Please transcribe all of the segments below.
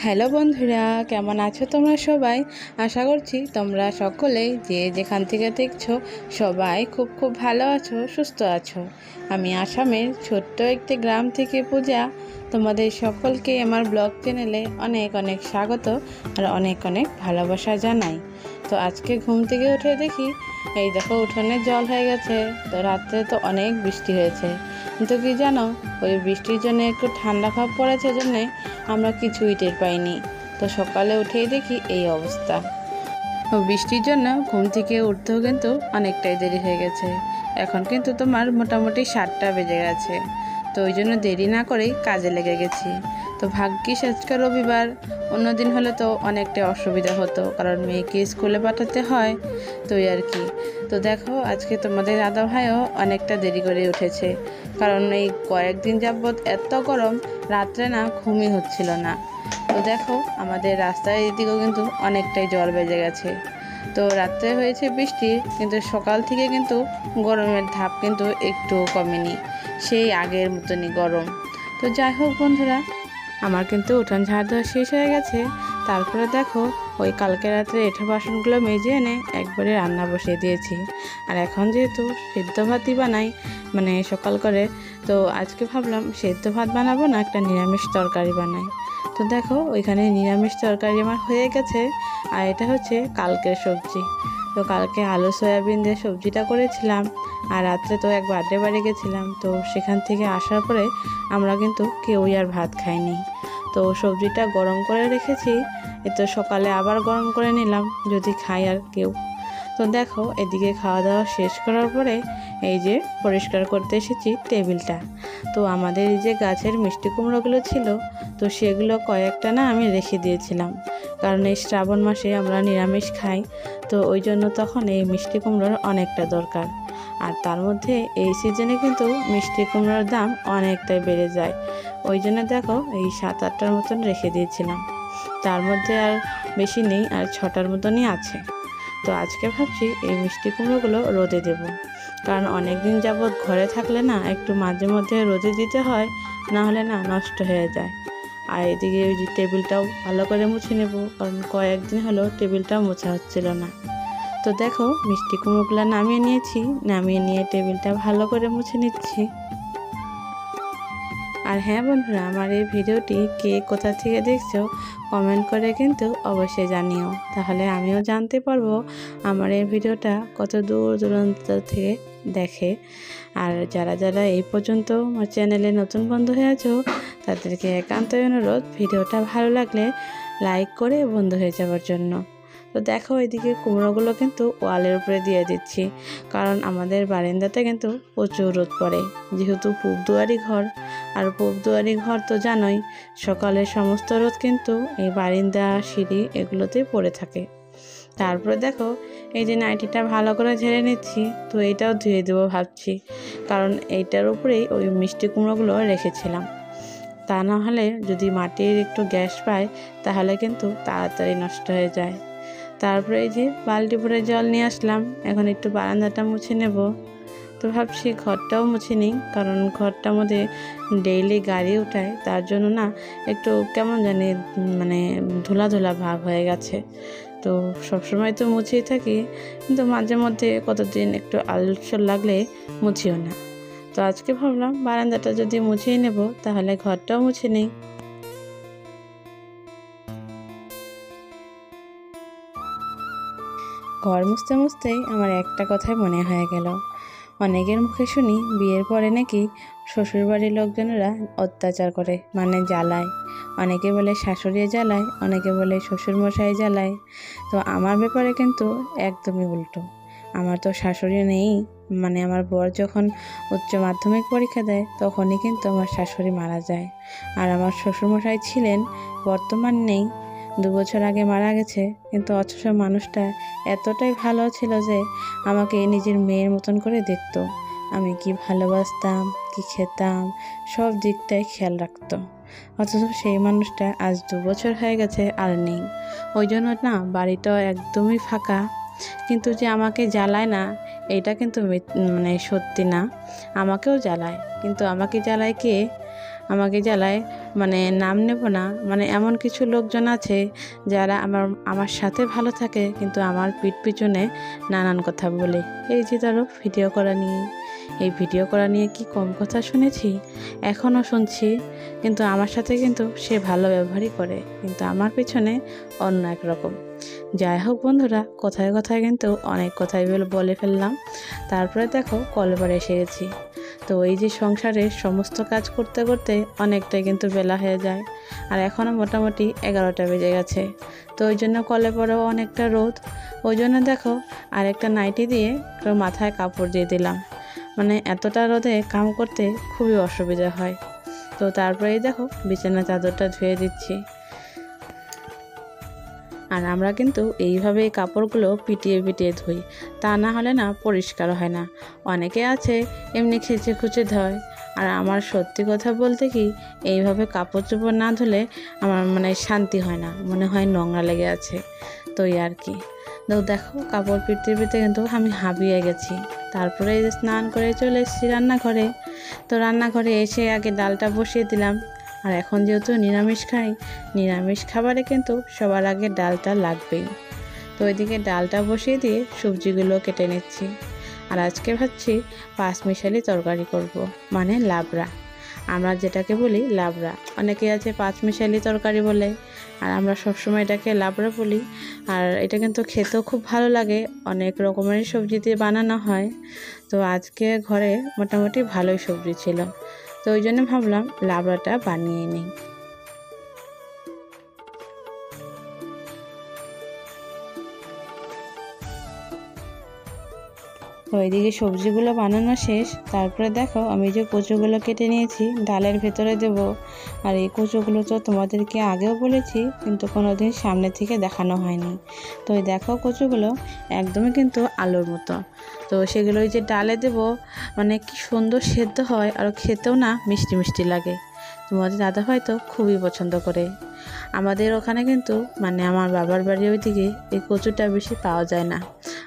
Hello বন্ধুরা, কেমন আছো তোমরা সবাই? আশা করছি তোমরা সকলেই যে যেখান থেকে দেখছো সবাই খুব খুব ভালো আছো, সুস্থ আছো। আমি আসামের ছোট্ট একটি গ্রাম থেকে পূজা। তোমাদের সকলকে আমার ব্লগ চ্যানেলে অনেক অনেক স্বাগত আর অনেক অনেক ভালোবাসা জানাই। তো আজকে ঘুম থেকে উঠে দেখি এই দেখো উঠোনে জল হয়ে গেছে। তো রাত্রে তো অনেক বৃষ্টি হয়েছে, কিন্তু কি জানো, ওই বৃষ্টির জন্য একটু ঠান্ডা ভাব পড়েছে জন্যে আমরা কিছুই টের পাইনি। তো সকালে উঠেই দেখি এই অবস্থা। বৃষ্টির জন্য ঘুম থেকে উঠতেও কিন্তু অনেকটাই দেরি হয়ে গেছে। এখন কিন্তু তোমার মোটামুটি 7টা বেজে গেছে। তো ওই জন্য দেরি না করেই কাজে লেগে গেছি। তো ভাগ্যিস আজকে রবিবার, অন্যদিন হলে তো অনেকটাই অসুবিধা হতো, কারণ মেয়েকে স্কুলে পাঠাতে হয়। তো আর কি। তো দেখো আজকে তোমাদের দাদা ভাইও অনেকটা দেরি করে উঠেছে, কারণ এই কয়েকদিন যাবৎ এত গরম, রাত্রে না ঘুমই হচ্ছিল না। তো দেখো আমাদের রাস্তার এদিকেও কিন্তু অনেকটাই জল বেজে গেছে। তো রাত্রে হয়েছে বৃষ্টি, কিন্তু সকাল থেকে কিন্তু গরমের ধাপ কিন্তু একটু কমেনি, সেই আগের মতনই গরম। তো যাই হোক বন্ধুরা, আমার কিন্তু উঠান ঝাড় দেওয়া শেষ হয়ে গেছে। তারপরে দেখো ওই কালকে রাত্রে এঁঠো বাসনগুলো মেজে এনে একবারে রান্না বসিয়ে দিয়েছি। আর এখন যেহেতু সেদ্ধ ভাতই বানাই, মানে সকাল করে, তো আজকে ভাবলাম সেদ্ধ ভাত বানাবো না, একটা নিরামিষ তরকারি বানাই। তো দেখো ওইখানে নিরামিষ তরকারি আমার হয়ে গেছে। আর এটা হচ্ছে কালকের সবজি। তো কালকে আলু সয়াবিন দিয়ে সবজিটা করেছিলাম। আর রাত্রে তো এক বার্থডে বাড়ি গেছিলাম, তো সেখান থেকে আসার পরে আমরা কিন্তু কেউই আর ভাত খাইনি। তো সবজিটা গরম করে রেখেছি, তো সকালে আবার গরম করে নিলাম যদি খাই আর কেউ। তো দেখো এদিকে খাওয়া দাওয়া শেষ করার পরে এই যে পরিষ্কার করতে এসেছি টেবিলটা। তো আমাদের এই যে গাছের মিষ্টি কুমড়োগুলো ছিল, তো সেগুলো কয়েকটা না আমি রেখে দিয়েছিলাম, কারণ এই শ্রাবণ মাসে আমরা নিরামিষ খাই। তো ওই জন্য তখন এই মিষ্টি কুমড়োর অনেকটা দরকার। আর তার মধ্যে এই সিজনে কিন্তু মিষ্টি কুমড়োর দাম অনেকটাই বেড়ে যায়। ওই জন্য দেখো এই 7-8টার মতন রেখে দিয়েছিলাম। তার মধ্যে আর বেশি নেই, আর 6টার মতনই আছে। তো আজকে ভাবছি এই মিষ্টি কুমড়োগুলো রোদে দেব, কারণ অনেক দিন যাবৎ ঘরে থাকলে না একটু মাঝে মধ্যে রোদে দিতে হয়, না হলে না নষ্ট হয়ে যায়। আর এদিকে ওই যে টেবিলটাও ভালো করে মুছে নেব, কারণ কয়েকদিন হলো টেবিলটাও মোছা হচ্ছিল না। তো দেখো মিষ্টি কুমড়োগুলো নামিয়ে নিয়েছি, নামিয়ে নিয়ে টেবিলটা ভালো করে মুছে নিচ্ছি। আর হ্যাঁ বন্ধুরা, আমার এই ভিডিওটি কে কোথা থেকে দেখছো কমেন্ট করে কিন্তু অবশ্যই জানিও, তাহলে আমিও জানতে পারবো আমার এই ভিডিওটা কত দূর দূরান্ত থেকে দেখে। আর যারা যারা এই পর্যন্ত আমার চ্যানেলে নতুন বন্ধু হয়ে আছো, তাদেরকে একান্তই অনুরোধ ভিডিওটা ভালো লাগলে লাইক করে বন্ধু হয়ে যাওয়ার জন্য। তো দেখো এদিকে কুমড়োগুলো কিন্তু ওয়ালের উপরে দিয়ে দিচ্ছি, কারণ আমাদের বারান্দাতে কিন্তু প্রচুর রোদ পড়ে, যেহেতু পূব দুয়ারি ঘর। আর পূব দুয়ারি ঘর তো জানোই, সকালের সমস্ত রোদ কিন্তু এই বারান্দা সিঁড়ি এগুলোতেই পড়ে থাকে। তারপরে দেখো এই যে নাইটিটা ভালো করে ঝেড়ে নিচ্ছি, তো এইটাও ধুয়ে দেবো ভাবছি, কারণ এইটার উপরেই ওই মিষ্টি কুমড়োগুলো রেখেছিলাম। তা না হলে যদি মাটির একটু গ্যাস পায় তাহলে কিন্তু তাড়াতাড়ি নষ্ট হয়ে যায়। তারপরে এই যে বালতি ভরে জল নিয়ে আসলাম, এখন একটু বারান্দাটা মুছে নেব। তো ভাবছি ঘরটাও মুছে নিই, কারণ ঘরটার মধ্যে ডেইলি গাড়ি উঠায়, তার জন্য না একটু কেমন জানি মানে ধুলা ধুলা ভাব হয়ে গেছে। তো সবসময় তো মুছেই থাকি, কিন্তু মাঝে মধ্যে কতদিন একটু আলসের লাগলে মুছিও না। তো আজকে ভাবলাম বারান্দাটা যদি মুছিয়ে নেব তাহলে ঘরটাও মুছে নিই। ঘর মুছতে মুছতেই আমার একটা কথাই মনে হয়ে গেল। অনেকের মুখে শুনি বিয়ের পরে নাকি শ্বশুরবাড়ির লোকজনেরা অত্যাচার করে, মানে জ্বালায়। অনেকে বলে শাশুড়ি জ্বালায়, অনেকে বলে শ্বশুরমশাই জ্বালায়। তো আমার ব্যাপারে কিন্তু একদমই উল্টো। আমার তো শাশুড়ি নেই, মানে আমার বর যখন উচ্চ মাধ্যমিক পরীক্ষা দেয় তখনই কিন্তু আমার শাশুড়ি মারা যায়। আর আমার শ্বশুরমশাই ছিলেন, বর্তমান নেই, 2 বছর আগে মারা গেছে। কিন্তু অথচ মানুষটা এতটাই ভালো ছিল যে আমাকে নিজের মেয়ের মতন করে দেখতো। আমি কি ভালোবাসতাম, কি খেতাম, সব দিকটাই খেয়াল রাখতো। অথচ সেই মানুষটা আজ 2 বছর হয়ে গেছে আর নেই। ওই জন্য না বাড়িটাও একদমই ফাঁকা, কিন্তু যে আমাকে জ্বালায় না এটা কিন্তু মানে সত্যি না, আমাকেও জ্বালায়। কিন্তু আমাকে জ্বালায় কে? আমাকে জ্বালায় মানে নাম নেব না, মানে এমন কিছু লোকজন আছে যারা আমার সাথে ভালো থাকে কিন্তু আমার পিঠ পিছনে নানান কথা বলে। এই যে ধরো ভিডিও করা নিয়ে, এই ভিডিও করা নিয়ে কি কম কথা শুনেছি? এখনও শুনছি। কিন্তু আমার সাথে কিন্তু সে ভালো ব্যবহারই করে, কিন্তু আমার পিছনে অন্য এক রকম। যাই হোক বন্ধুরা, কথায় কথায় কিন্তু অনেক কথাই বলে ফেললাম। তারপরে দেখো কলবার এসে গেছি। তো এই যে সংসারের সমস্ত কাজ করতে করতে অনেকটাই কিন্তু বেলা হয়ে যায়, আর এখনও মোটামুটি 11টা বেজে গেছে। তো ওই জন্য কলে পরেও অনেকটা রোদ, ওই জন্য দেখো আরেকটা নাইটি দিয়ে একটু মাথায় কাপড় দিয়ে দিলাম, মানে এতটা রোদে কাম করতে খুবই অসুবিধা হয়। তো তারপরেই দেখো বিছানা চাদরটা ধুয়ে দিচ্ছি। আর আমরা কিন্তু এইভাবেই কাপড়গুলো পিটিয়ে পিটিয়ে ধুই, তা না হলে না পরিষ্কার হয় না। অনেকে আছে এমনি খেচে খুচে ধয়, আর আমার সত্যি কথা বলতে কি, এইভাবে কাপড় চোপড় না ধুলে আমার মানে শান্তি হয় না, মনে হয় নোংরা লেগে আছে। তো আর কি, তো দেখো কাপড় পিটতে পিটতে কিন্তু আমি হাঁপিয়ে গেছি। তারপরে স্নান করে চলে এসেছি রান্নাঘরে। তো রান্নাঘরে এসে আগে ডালটা বসিয়ে দিলাম। আর এখন যেহেতু নিরামিষ খাই, নিরামিষ খাবারে কিন্তু সবার আগে ডালটা লাগবেই। তো ওইদিকে ডালটা বসিয়ে দিয়ে সবজিগুলো কেটে নিচ্ছি। আর আজকে ভাবছি পাঁচমিশালি তরকারি করব, মানে লাবড়া। আমরা যেটাকে বলি লাবড়া, অনেকে আছে পাঁচমিশালি তরকারি বলে, আর আমরা সবসময় এটাকে লাবড়া বলি। আর এটা কিন্তু খেতেও খুব ভালো লাগে, অনেক রকমের সবজি দিয়ে বানানো হয়। তো আজকে ঘরে মোটামুটি ভালোই সবজি ছিল, তো ওই জন্য ভাবলাম লাবড়াটা বানিয়ে নিই। তো এইদিকে সবজিগুলো বানানো শেষ। তারপরে দেখো আমি যে কচুগুলো কেটে নিয়েছি ডালের ভেতরে দেব। আর এই কচুগুলো তো তোমাদেরকে আগেও বলেছি, কিন্তু কোনোদিন সামনে থেকে দেখানো হয়নি। তো এই দেখো কচুগুলো একদমই কিন্তু আলুর মতো। তো সেগুলো ওই যে ডালে দেব, মানে কি সুন্দর সেদ্ধ হয়, আর খেতেও না মিষ্টি মিষ্টি লাগে। তোমাদের দাদাভাই তো খুবই পছন্দ করে। আমাদের ওখানে কিন্তু মানে আমার বাবার বাড়ির ওইদিকে এই কচুটা বেশি পাওয়া যায় না,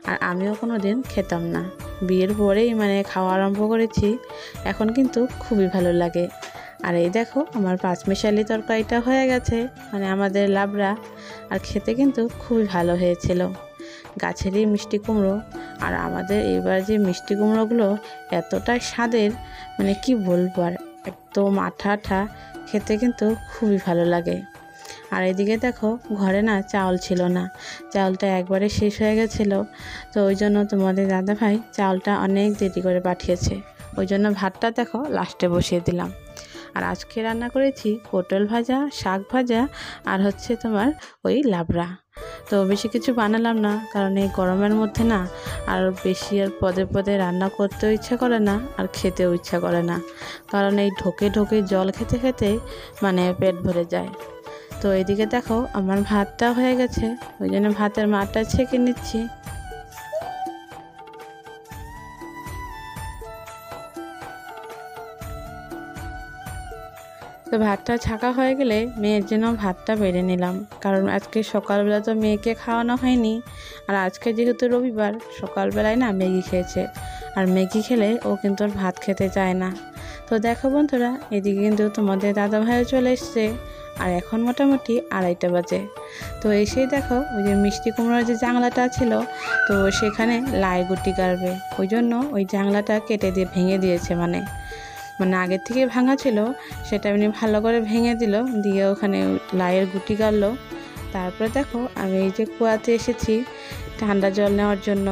আর আমিও কোনো দিন খেতাম না। বিয়ের পরেই মানে খাওয়া আরম্ভ করেছি, এখন কিন্তু খুবই ভালো লাগে। আর এই দেখো আমার পাঁচমিশালি তরকারিটা হয়ে গেছে, মানে আমাদের লাবড়া। আর খেতে কিন্তু খুবই ভালো হয়েছিল, গাছেরই মিষ্টি কুমড়ো। আর আমাদের এবার যে মিষ্টি কুমড়োগুলো এতটাই স্বাদের, মানে কি বলবো, আর একদম আঠা আঠা, খেতে কিন্তু খুবই ভালো লাগে। আর এদিকে দেখো ঘরে না চাউল ছিল না, চাউলটা একবারে শেষ হয়ে গেছিলো। তো ওই জন্য তোমাদের দাদাভাই চাউলটা অনেক দেরি করে পাঠিয়েছে, ওই জন্য ভাতটা দেখো লাস্টে বসিয়ে দিলাম। আর আজকে রান্না করেছি পটল ভাজা, শাক ভাজা, আর হচ্ছে তোমার ওই লাবড়া। তো বেশি কিছু বানালাম না, কারণ এই গরমের মধ্যে না আর বেশি আর পদে পদে রান্না করতেও ইচ্ছা করে না, আর খেতেও ইচ্ছা করে না, কারণ এই ঢোকে ঢোকে জল খেতে খেতে মানে পেট ভরে যায়। তো এদিকে দেখো আমার ভাতটা হয়ে গেছে, ওই জন্য ভাতের মারটা ছেঁকে নিচ্ছি। তো ভাতটা ছাকা হয়ে গেলে মেয়ের জন্য ভাতটা বেড়ে নিলাম, কারণ আজকে সকালবেলা তো মেয়েকে খাওয়ানো হয়নি। আর আজকে যেহেতু রবিবার, সকালবেলায় না ম্যাগি খেয়েছে, আর ম্যাগি খেলে ও কিন্তু আর ভাত খেতে চায় না। তো দেখো বন্ধুরা, এদিকে কিন্তু তোমাদের দাদাভাইও চলে এসছে, আর এখন মোটামুটি 2:30 বাজে। তো এসেই দেখো ওই যে মিষ্টি কুমড়োর যে জাংলাটা ছিল, তো সেখানে লাই গুটি গাড়বে, ওই জন্য ওই জাংলাটা কেটে দিয়ে ভেঙে দিয়েছে, মানে আগের থেকে ভাঙা ছিল, সেটা এমনি ভালো করে ভেঙে দিল, দিয়ে ওখানে লাইয়ের গুটি গাড়লো। তারপরে দেখো আমি এই যে কুয়াতে এসেছি ঠান্ডা জল নেওয়ার জন্য।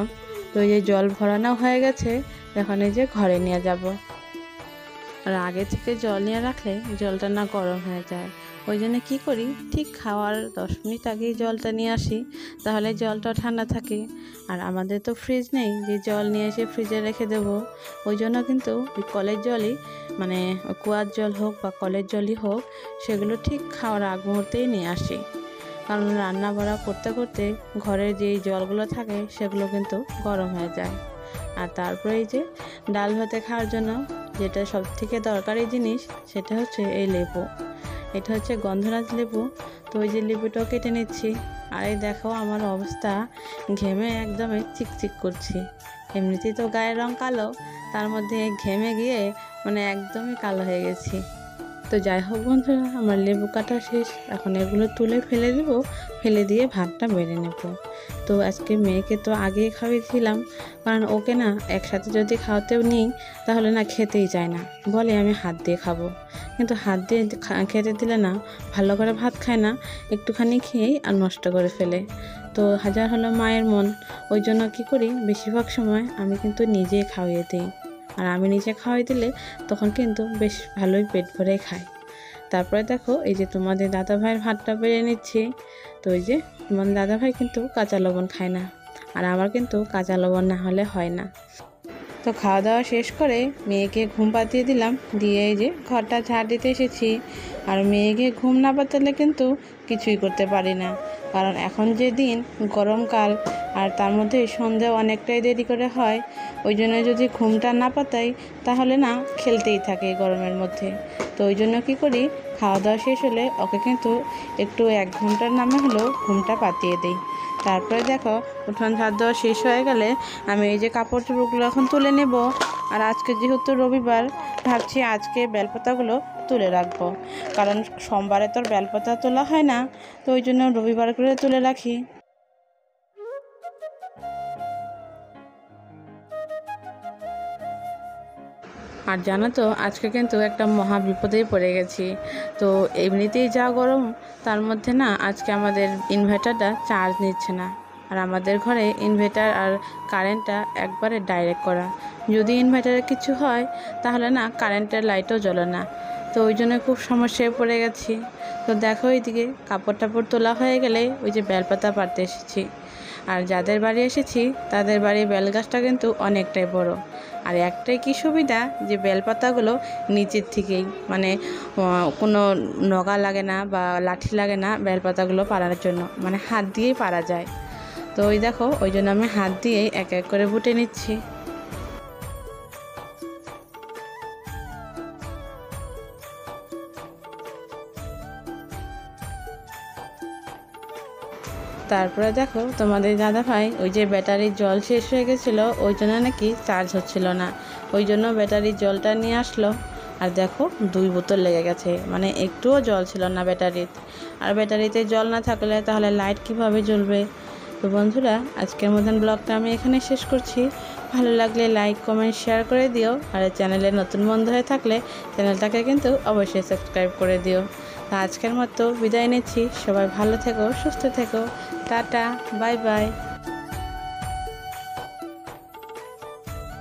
তো এই যে জল ভরানো হয়ে গেছে, এখন এই যে ঘরে নিয়ে যাব। আর আগে থেকে জল নিয়ে রাখলে জলটা না গরম হয়ে যায়, ওই জন্য কী করি, ঠিক খাওয়ার 10 মিনিট আগেই জলটা নিয়ে আসি, তাহলে জলটা ঠান্ডা থাকে। আর আমাদের তো ফ্রিজ নেই যে জল নিয়ে এসে ফ্রিজে রেখে দেবো, ওই জন্য কিন্তু ওই কলের জলই, মানে কুয়ার জল হোক বা কলের জলই হোক, সেগুলো ঠিক খাওয়ার আগ মুহূর্তেই নিয়ে আসি। কারণ রান্না বাড়া করতে করতে ঘরে যেই জলগুলো থাকে সেগুলো কিন্তু গরম হয়ে যায়। আর তারপরে এই যে ডাল ভাতে খাওয়ার জন্য যেটা সবথেকে দরকারি জিনিস, সেটা হচ্ছে এই লেবু। এটা হচ্ছে গন্ধরাজ লেবু। তো ওই যে লেবুটাও কেটে নিচ্ছি। আর এই দেখো আমার অবস্থা, ঘেমে একদমই চিকচিক করছি। এমনিতেই তো গায়ের রং কালো, তার মধ্যে ঘেমে গিয়ে মানে একদমই কালো হয়ে গেছি। তো যাই হোক বন্ধুরা, আমার লেবু কাটা শেষ, এখন এগুলো তুলে ফেলে দেবো, ফেলে দিয়ে ভাতটা বেড়ে নেব। তো আজকে মেয়েকে তো আগেই খাওয়িয়েছিলাম, কারণ ওকে না একসাথে যদি খাওয়াতেও নিই তাহলে না খেতেই চায় না, বলে আমি হাত দিয়ে খাবো। কিন্তু হাত দিয়ে খেতে দিলে না ভালো করে ভাত খায় না, একটুখানি খেয়েই আর নষ্ট করে ফেলে। তো হাজার হলো মায়ের মন, ওই জন্য কী করি, বেশিরভাগ সময় আমি কিন্তু নিজেই খাওয়িয়ে দিই। আর আমি নিজে খাওয়াই দিলে তখন কিন্তু বেশ ভালোই পেট ভরে খায়। তারপরে দেখো এই যে তোমাদের দাদাভাইয়ের ভাতটা বেড়ে নিচ্ছি। তো ওই যে তোমাদের দাদাভাই কিন্তু কাঁচা লবণ খায় না, আর আমার কিন্তু কাঁচা লবণ না হলে হয় না। তো খাওয়া দাওয়া শেষ করে মেয়েকে ঘুম পাতিয়ে দিলাম, দিয়ে এই যে ঘরটা ঝাড় দিতে এসেছি। আর মেয়েকে ঘুম না পাতালে কিন্তু কিছুই করতে পারি না, কারণ এখন যে দিন গরমকাল, আর তার মধ্যে সন্ধ্যা অনেকটাই দেরি করে হয়। ওই জন্য যদি ঘুমটা না পাতাই তাহলে না খেলতেই থাকে গরমের মধ্যে। তো ওই জন্য কী করি, খাওয়া দাওয়া শেষ হলে ওকে কিন্তু একটু 1 ঘন্টার নামে হলেও ঘুমটা পাতিয়ে দিই। তারপরে দেখো উঠোন ঝাড় দেওয়া শেষ হয়ে গেলে আমি এই যে কাপড় চোপড়গুলো এখন তুলে নেব। আর আজকে যেহেতু রবিবার, ভাবছি আজকে বেলপাতাগুলো তুলে রাখবো, কারণ সোমবারে তোর বেলপাতা তোলা হয় না, তো ওই জন্য রবিবার করে তুলে রাখি। আর জানো তো আজকে কিন্তু একটা মহা বিপদেই পড়ে গেছি। তো এমনিতেই যা গরম, তার মধ্যে না আজকে আমাদের ইনভার্টারটা চার্জ নিচ্ছে না। আর আমাদের ঘরে ইনভার্টার আর কারেন্টটা একবারে ডাইরেক্ট করা, যদি ইনভার্টারে কিছু হয় তাহলে না কারেন্টের লাইটও জ্বলে না। তো ওই জন্য খুব সমস্যায় পড়ে গেছি। তো দেখো এইদিকে কাপড় টাপড় তোলা হয়ে গেলে ওই যে বেলপাতা পাড়তে এসেছি। আর যাদের বাড়ি এসেছি তাদের বাড়ির বেলগাছটা কিন্তু অনেকটাই বড়। আর একটাই কি সুবিধা, যে বেলপাতাগুলো নিচের থেকেই মানে কোনো নগা লাগে না বা লাঠি লাগে না বেলপাতাগুলো পাড়ার জন্য, মানে হাত দিয়েই পাড়া যায়। তো ওই দেখো ওই জন্য আমি হাত দিয়েই এক এক করে বুটে নিচ্ছি। তারপরে দেখো তোমাদের দাদাভাই ওই যে ব্যাটারির জল শেষ হয়ে গেছিলো, ওই জন্য নাকি চার্জ হচ্ছিল না, ওই জন্য ব্যাটারির জলটা নিয়ে আসলো। আর দেখো 2 বোতল লেগে গেছে, মানে একটুও জল ছিল না ব্যাটারির। আর ব্যাটারিতে জল না থাকলে তাহলে লাইট কিভাবে জ্বলবে। তো বন্ধুরা, আজকের মতন ব্লগটা আমি এখানে শেষ করছি। ভালো লাগলে লাইক কমেন্ট শেয়ার করে দিও, আর চ্যানেলে নতুন বন্ধু হয়ে থাকলে চ্যানেলটাকে কিন্তু অবশ্যই সাবস্ক্রাইব করে দিও। তো আজকের মতো বিদায় নিচ্ছি, সবাই ভালো থেকো, সুস্থ থেকো, টাটা, বাই বাই।